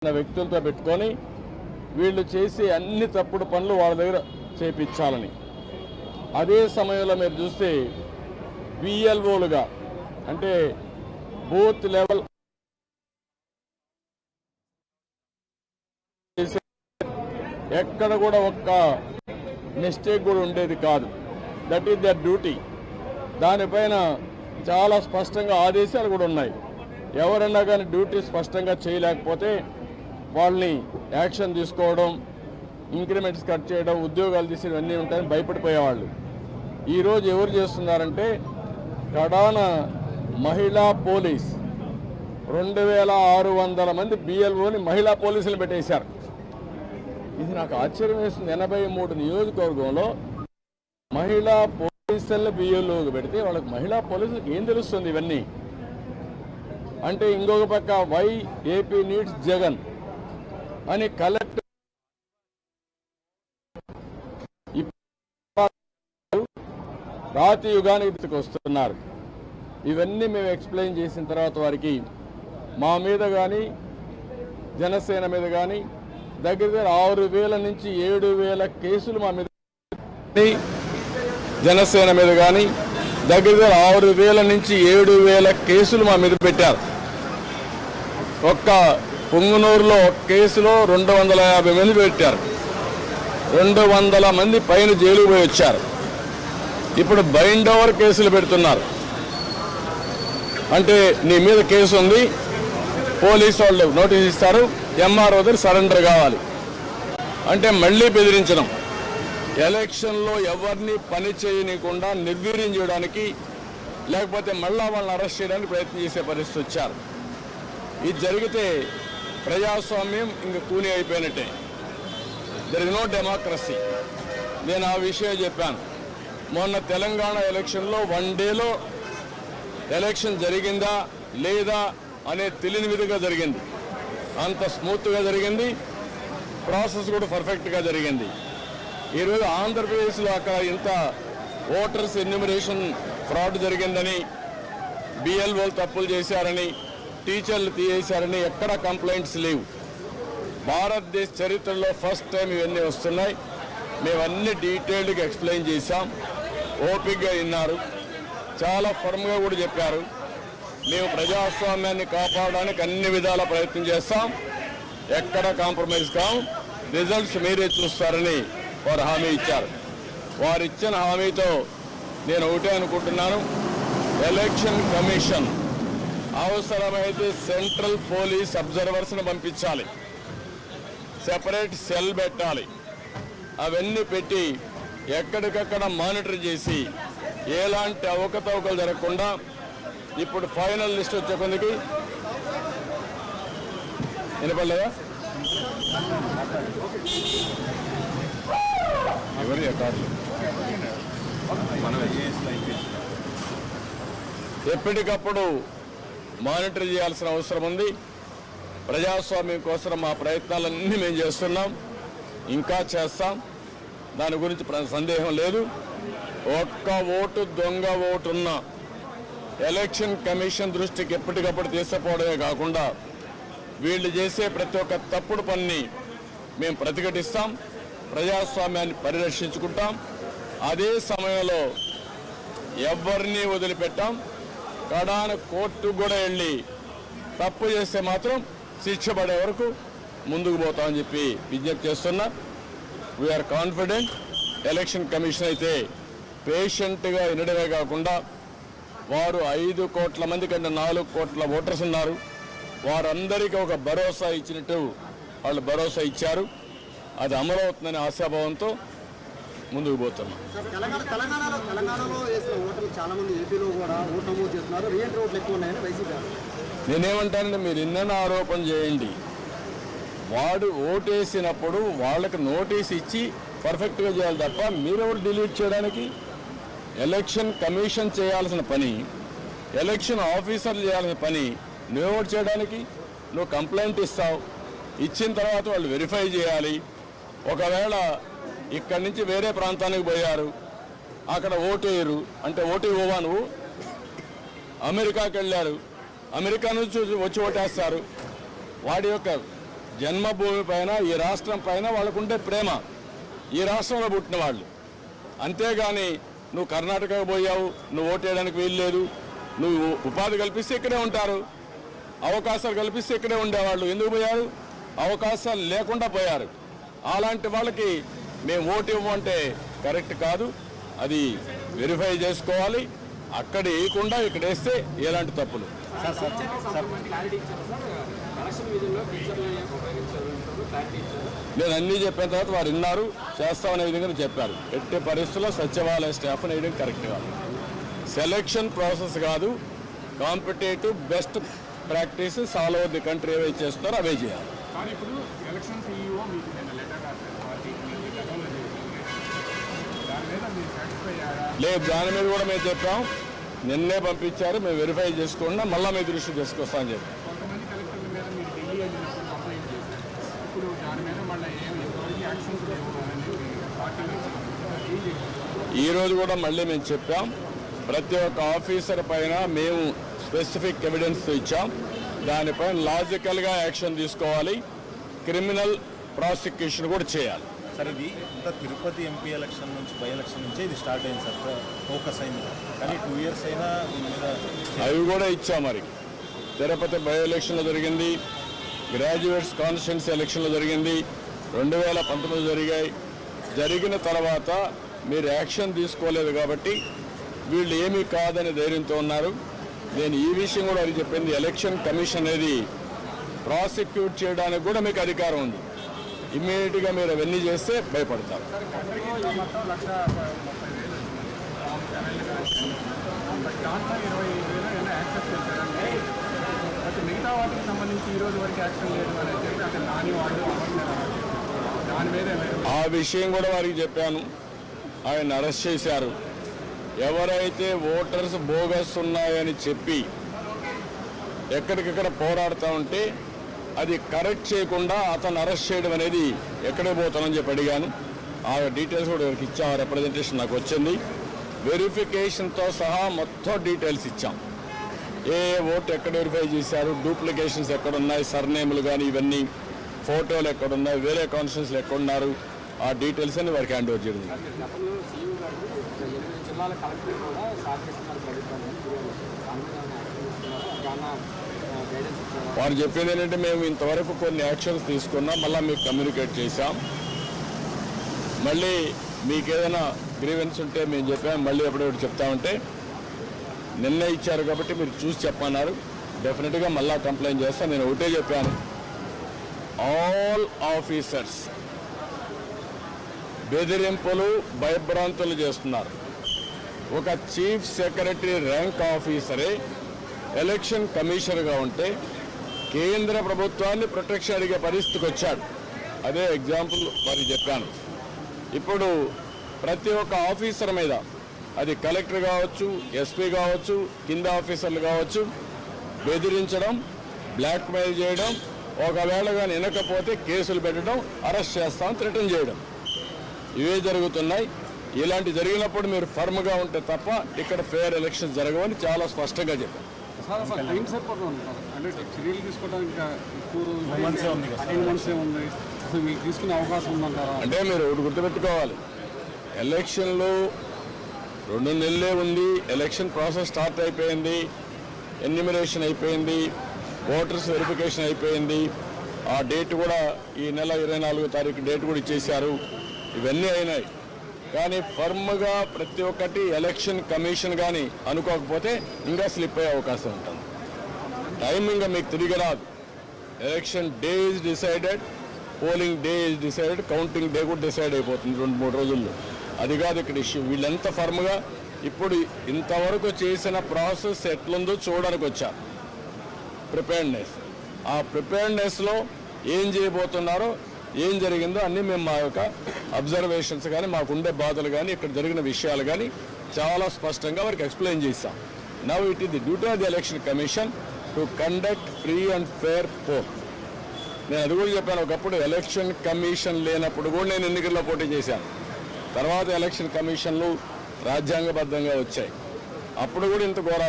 వ్యక్తులతో పెట్టుకొని వీళ్ళు చేసే అన్ని తప్పుడు పనులు వాళ్ళ దగ్గర చేపించాలని. అదే సమయంలో మీరు చూస్తే విఎల్ఓలుగా అంటే బూత్ లెవెల్ ఎక్కడ కూడా ఒక్క మిస్టేక్ కూడా ఉండేది కాదు. That is their duty. దానిపైన చాలా స్పష్టంగా ఆదేశాలు కూడా ఉన్నాయి. ఎవరన్నా కానీ డ్యూటీ స్పష్టంగా చేయలేకపోతే వాళ్ళని యాక్షన్ తీసుకోవడం, ఇంక్రిమెంట్స్ కట్ చేయడం, ఉద్యోగాలు తీసేయడం అన్నీ ఉంటాయని భయపడిపోయేవాళ్ళు. ఈరోజు ఎవరు చేస్తున్నారంటే కడాన మహిళా పోలీస్ 2600 మంది బిఎల్ఓని మహిళా పోలీసులు పెట్టేశారు. ఇది నాకు ఆశ్చర్యం వేస్తుంది. 83 నియోజకవర్గంలో మహిళా పోలీసులను బిఎల్ఓకి పెడితే వాళ్ళకి మహిళా పోలీసులకు ఏం తెలుస్తుంది ఇవన్నీ అంటే? ఇంకొక పక్క వై ఏపీ నీడ్స్ జగన్ అని కలెక్టర్ రాతి యుగానికి వస్తున్నారు. ఇవన్నీ మేము ఎక్స్ప్లెయిన్ చేసిన తర్వాత వారికి మా మీద కానీ జనసేన మీద కానీ దగ్గర 6000 నుంచి 7000 కేసులు మా మీద, జనసేన మీద కానీ దగ్గర 6000 నుంచి 7000 కేసులు మా మీద పెట్టారు. ఒక్క పుంగనూరులో కేసులో 250 మంది పెట్టారు. 200 మంది పైన జైలు పోయి వచ్చారు. ఇప్పుడు బైండ్ ఓవర్ కేసులు పెడుతున్నారు. అంటే నీ మీద కేసు ఉంది, పోలీసు వాళ్ళు నోటీస్ ఇస్తారు, ఎంఆర్ఓ దగ్గర సరెండర్ కావాలి అంటే మళ్ళీ బెదిరించడం. ఎలక్షన్లో ఎవరిని పని చేయనీయకుండా నిర్వీర్యం చేయడానికి, లేకపోతే మళ్ళా వాళ్ళని అరెస్ట్ చేయడానికి ప్రయత్నం చేసే పరిస్థితి వచ్చారు. ఇది జరిగితే ప్రజాస్వామ్యం ఇంక కూని అయిపోయినట్టే. There is no democracy. నేను ఆ విషయం చెప్పాను. మొన్న తెలంగాణ ఎలక్షన్లో 1 డేలో ఎలక్షన్ జరిగిందా లేదా అనే తెలియని విధంగా జరిగింది. అంత స్మూత్గా జరిగింది, ప్రాసెస్ కూడా పర్ఫెక్ట్గా జరిగింది. ఈరోజు ఆంధ్రప్రదేశ్లో అక్కడ ఇంత ఓటర్స్ ఎన్యూమరేషన్ ఫ్రాడ్ జరిగిందని, బిఎల్ఓలు తప్పులు చేశారని, టీచర్లు తీసేశారని ఎక్కడ కంప్లైంట్స్ లేవు. భారతదేశ చరిత్రలో ఫస్ట్ టైం ఇవన్నీ వస్తున్నాయి. మేమన్నీ డీటెయిల్డ్గా ఎక్స్ప్లెయిన్ చేశాం. ఓపికగా విన్నారు, చాలా ఫర్మ్గా కూడా చెప్పారు. మేము ప్రజాస్వామ్యాన్ని కాపాడడానికి అన్ని విధాల ప్రయత్నం చేస్తాం, ఎక్కడ కాంప్రమైజ్ కాం, రిజల్ట్స్ మీరే చూస్తారని వారు హామీ ఇచ్చారు. వారు ఇచ్చిన హామీతో నేను ఒకటే అనుకుంటున్నాను, ఎలక్షన్ కమిషన్ అవసరమైతే సెంట్రల్ పోలీస్ అబ్జర్వర్స్ని పంపించాలి, సెపరేట్ సెల్ పెట్టాలి. అవన్నీ పెట్టి ఎక్కడికక్కడ మానిటర్ చేసి ఎలాంటి అవకతవకలు జరగకుండా ఇప్పుడు ఫైనల్ లిస్ట్ వచ్చే కొందికి వినపడలేదా? ఎవరి అకార్డులు ఎప్పటికప్పుడు మానిటర్ చేయాల్సిన అవసరం ఉంది. ప్రజాస్వామ్యం కోసం మా ప్రయత్నాలన్నీ మేము చేస్తున్నాం, ఇంకా చేస్తాం. దాని గురించి సందేహం లేదు. ఒక్క ఓటు దొంగ ఓటున్న ఎలక్షన్ కమిషన్ దృష్టికి ఎప్పటికప్పుడు తీసుకుపోవడమే కాకుండా వీళ్ళు చేసే ప్రతి ఒక్క తప్పుడు పనిని మేము ప్రతిఘటిస్తాం, ప్రజాస్వామ్యాన్ని పరిరక్షించుకుంటాం. అదే సమయంలో ఎవరిని వదిలిపెట్టాం. కడాన కోర్టుకు కూడా వెళ్ళి తప్పు చేస్తే మాత్రం శిక్ష పడే వరకు ముందుకు పోతామని చెప్పి విజ్ఞప్తి చేస్తున్నా. We are confident. ఎలక్షన్ కమిషన్ అయితే పేషెంట్గా వినడమే కాకుండా వారు 5 కోట్ల మంది కంటే 4 కోట్ల ఓటర్స్ ఉన్నారు. వారందరికీ ఒక భరోసా ఇచ్చినట్టు వాళ్ళు భరోసా ఇచ్చారు. అది అమలవుతుందనే ఆశాభావంతో ముందుకు పోతున్నాం. నేనేమంటానంటే, మీరు ఇన్న ఆరోపణ చేయండి. వాడు ఓటేసినప్పుడు వాళ్ళకి నోటీస్ ఇచ్చి పర్ఫెక్ట్గా చేయాలి తప్ప మీరెవరు డిలీట్ చేయడానికి? ఎలక్షన్ కమిషన్ చేయాల్సిన పని, ఎలక్షన్ ఆఫీసర్లు చేయాల్సిన పని నువ్వెవరు చేయడానికి? నువ్వు కంప్లైంట్ ఇస్తావు, ఇచ్చిన తర్వాత వాళ్ళు వెరిఫై చేయాలి. ఒకవేళ ఇక్కడి నుంచి వేరే ప్రాంతానికి పోయారు, అక్కడ ఓటు వేయరు అంటే ఓటు ఇవ్వవా నువ్వు? అమెరికాకి వెళ్ళారు, అమెరికా నుంచి వచ్చి ఓటేస్తారు. వాడి యొక్క జన్మభూమి పైన, ఈ రాష్ట్రం పైన వాళ్ళకుంటే ప్రేమ. ఈ రాష్ట్రంలో పుట్టిన వాళ్ళు. అంతేగాని నువ్వు కర్ణాటకకు పోయావు, నువ్వు ఓటేయడానికి వీల్లేదు, నువ్వు ఉపాధి కల్పిస్తే ఇక్కడే ఉంటారు, అవకాశాలు కల్పిస్తే ఇక్కడే ఉండేవాళ్ళు. ఎందుకు పోయారు? అవకాశాలు లేకుండా పోయారు. అలాంటి వాళ్ళకి మేము ఓటు ఇవ్వమంటే కరెక్ట్ కాదు. అది వెరిఫై చేసుకోవాలి. అక్కడ వేయకుండా ఇక్కడ వేస్తే ఎలాంటి తప్పులు. నేను అన్నీ చెప్పిన తర్వాత వారు విన్నారు, చేస్తామనే విధంగా చెప్పారు. ఎట్టి పరిస్థితుల్లో సచివాలయ స్టాఫ్ని వేయడం కరెక్ట్ కాదు. సెలక్షన్ ప్రాసెస్ కాదు, competitive best practices all over the country ఏవైతే చేస్తున్నారో అవే చేయాలి. లేదు, దాని మీద కూడా మేము చెప్పాం. నిన్నే పంపించారు, మేము వెరిఫై చేసుకున్నా మళ్ళీ మీ దృష్టి తీసుకొస్తామని చెప్పి. ఈరోజు కూడా మళ్ళీ మేము చెప్పాం, ప్రతి ఒక్క ఆఫీసర్ పైన మేము స్పెసిఫిక్ ఎవిడెన్స్ ఇచ్చాం. దానిపైన లాజికల్గా యాక్షన్ తీసుకోవాలి, క్రిమినల్ ప్రాసిక్యూషన్ కూడా చేయాలి. సార్, ఇది ఇంకా తిరుపతి ఎంపీ ఎలక్షన్ నుంచి, బై ఎలక్షన్ నుంచే ఇది స్టార్ట్ అయింది సార్, ఫోకస్ అయింది. కానీ 2 years అయినా దీని మీద అవి కూడా ఇచ్చాం. మరి తిరుపతి బై ఎలక్షన్లో జరిగింది, గ్రాడ్యుయేట్స్ కాన్స్టిట్యున్సీ ఎలక్షన్లో జరిగింది, 2019 జరిగాయి. జరిగిన తర్వాత మీరు యాక్షన్ తీసుకోలేదు కాబట్టి వీళ్ళు ఏమీ కాదని ధైర్యంతో ఉన్నారు. నేను ఈ విషయం కూడా అది చెప్పింది, ఎలక్షన్ కమిషన్ అనేది ప్రాసిక్యూట్ చేయడానికి కూడా మీకు అధికారం ఉంది. ఇమ్మీడియట్గా మీరు అవన్నీ చేస్తే భయపడతారు. మిగతా వాటికి సంబంధించి ఈ రోజు వరకు యాక్షన్ లేదు అని చెప్పి అక్కడ నాని వాళ్ళు దాని మీద ఆ విషయం కూడా వారికి చెప్పాను. ఆయన అరెస్ట్ చేశారు. ఎవరైతే ఓటర్స్ బోగస్ ఉన్నాయని చెప్పి ఎక్కడికక్కడ పోరాడుతూ ఉంటే అది కరెక్ట్ చేయకుండా అతను అరెస్ట్ చేయడం అనేది ఎక్కడికి పోతానని చెప్పి అడిగాను. ఆ డీటెయిల్స్ కూడా ఎవరికి ఇచ్చాం. రిప్రజెంటేషన్ నాకు వచ్చింది. వెరిఫికేషన్తో సహా మొత్తం డీటెయిల్స్ ఇచ్చాం. ఏ ఓటు ఎక్కడ వెరిఫై చేశారు, డూప్లికేషన్స్ ఎక్కడున్నాయి, సర్నేములు కానీ ఇవన్నీ, ఫోటోలు ఎక్కడున్నాయి, వేరే కాన్స్టిట్యున్సీలు ఎక్కడున్నారు, ఆ డీటెయిల్స్ అని వారికి హ్యాండ్ ఓవర్ చేయడం. వారు చెప్పింది ఏంటంటే, మేము ఇంతవరకు కొన్ని యాక్షన్స్ తీసుకున్నాం, మళ్ళీ మీకు కమ్యూనికేట్ చేశాం. మళ్ళీ మీకు ఏదైనా గ్రీవెన్స్ ఉంటే మేము చెప్పాము, మళ్ళీ ఎప్పుడెప్పుడు చెప్తామంటే నిన్న ఇచ్చారు కాబట్టి మీరు చూసి చెప్పన్నారు. డెఫినెట్గా మళ్ళీ కంప్లైంట్ చేస్తాను. నేను ఒకటే చెప్పాను, ఆల్ ఆఫీసర్స్ బెదిరింపులు, భయభ్రాంతులు చేస్తున్నారు. ఒక చీఫ్ సెక్రటరీ ర్యాంక్ ఆఫీసరే ఎలక్షన్ కమిషనర్గా ఉంటే కేంద్ర ప్రభుత్వాన్ని ప్రొటెక్షన్ అడిగే పరిస్థితికి వచ్చాడు. అదే ఎగ్జాంపుల్ మరి చెప్పాను. ఇప్పుడు ప్రతి ఒక్క ఆఫీసర్ మీద, అది కలెక్టర్ కావచ్చు, ఎస్పీ కావచ్చు, కింద ఆఫీసర్లు కావచ్చు, బెదిరించడం, బ్లాక్మెయిల్ చేయడం, ఒకవేళ కానీ వినకపోతే కేసులు పెట్టడం, అరెస్ట్ చేస్తాం, థ్రెటన్ చేయడం, ఇవే జరుగుతున్నాయి. ఇలాంటి జరిగినప్పుడు మీరు ఫర్మ్గా ఉంటే తప్ప ఇక్కడ ఫెయిర్ ఎలక్షన్ జరగవని చాలా స్పష్టంగా చెప్పారు. అంటే చర్యలు తీసుకోవడానికి ఉంది, అసలు మీకు తీసుకునే అవకాశం ఉందంటారా? అంటే మీరు ఒకటి గుర్తుపెట్టుకోవాలి, ఎలక్షన్లో 2 నెలలే ఉంది. ఎలక్షన్ ప్రాసెస్ స్టార్ట్ అయిపోయింది, ఎన్యూమరేషన్ అయిపోయింది, ఓటర్స్ వెరిఫికేషన్ అయిపోయింది. ఆ డేట్ కూడా ఈ నెల 24వ తారీఖు డేట్ కూడా ఇచ్చేశారు. ఇవన్నీ అయినాయి. కానీ ఫర్మ్గా ప్రతి ఒక్కటి ఎలక్షన్ కమిషన్ కానీ అనుకోకపోతే ఇంకా స్లిప్ అయ్యే అవకాశం ఉంటుంది. టైం ఇంకా మీకు తిరిగి రాదు. Election day is decided, polling day is decided, counting day కూడా డిసైడ్ అయిపోతుంది 2-3 రోజుల్లో. అది కాదు ఇక్కడ ఇష్యూ. వీళ్ళెంత ఫర్మ్గా ఇప్పుడు ఇంతవరకు చేసిన ప్రాసెస్ ఎట్లుందో చూడడానికి వచ్చారు. ప్రిపేర్డ్నెస్, ఆ ప్రిపేర్డ్నెస్లో ఏం చేయబోతున్నారో, ఏం జరిగిందో అన్నీ మేము మా యొక్క అబ్జర్వేషన్స్ కానీ, మాకుండే బాధలు కానీ, ఇక్కడ జరిగిన విషయాలు కానీ చాలా స్పష్టంగా వారికి ఎక్స్ప్లెయిన్ చేశాం. Now it is the duty of the election commission to conduct free and fair pole. నేను అది కూడా చెప్పాను. ఒకప్పుడు ఎలక్షన్ కమిషన్ లేనప్పుడు కూడా నేను ఎన్నికల్లో పోటీ చేశాను. తర్వాత ఎలక్షన్ కమిషన్లు రాజ్యాంగబద్ధంగా వచ్చాయి. అప్పుడు కూడా ఇంత ఘోరాలు